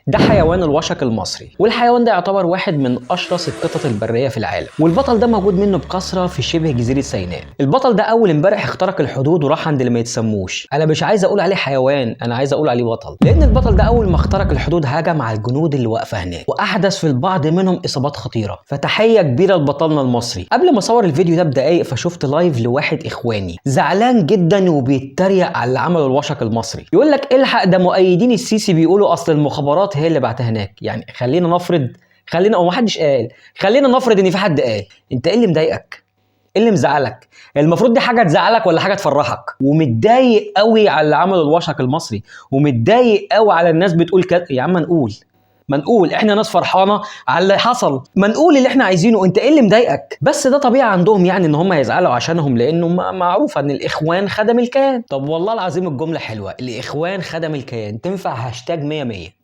ده حيوان الوشق المصري، والحيوان ده يعتبر واحد من اشرس القطط البريه في العالم، والبطل ده موجود منه بكثره في شبه جزيره سيناء. البطل ده اول امبارح اخترق الحدود وراح عند اللي ما يتسموش. انا مش عايز اقول عليه حيوان، انا عايز اقول عليه بطل، لان البطل ده اول ما اخترق الحدود هجم على الجنود اللي واقفه هناك واحدث في البعض منهم اصابات خطيره. فتحيه كبيره لبطلنا المصري. قبل ما اصور الفيديو ده بدقايق فشفت لايف لواحد اخواني زعلان جدا وبيتريق على اللي عمله الوشق المصري، يقول لك الحق ده مؤيدين السيسي بيقولوا اصل المخابرات هي اللي بعتها هناك. يعني خلينا او محدش قال، خلينا نفرض ان في حد قال. انت ايه اللي مضايقك؟ ايه اللي مزعلك؟ المفروض دي حاجه تزعلك ولا حاجه تفرحك؟ ومتضايق قوي على اللي عمله الوشق المصري، ومتضايق قوي على الناس بتقول كده. يا عم ما نقول احنا ناس فرحانه على اللي حصل، ما نقول اللي احنا عايزينه. انت ايه اللي مضايقك؟ بس ده طبيعي عندهم يعني ان هم يزعلوا عشانهم، لانه معروف ان الاخوان خدم الكيان. طب والله العظيم الجمله حلوه، الاخوان خدم الكيان تنفع هاشتاج 100 100.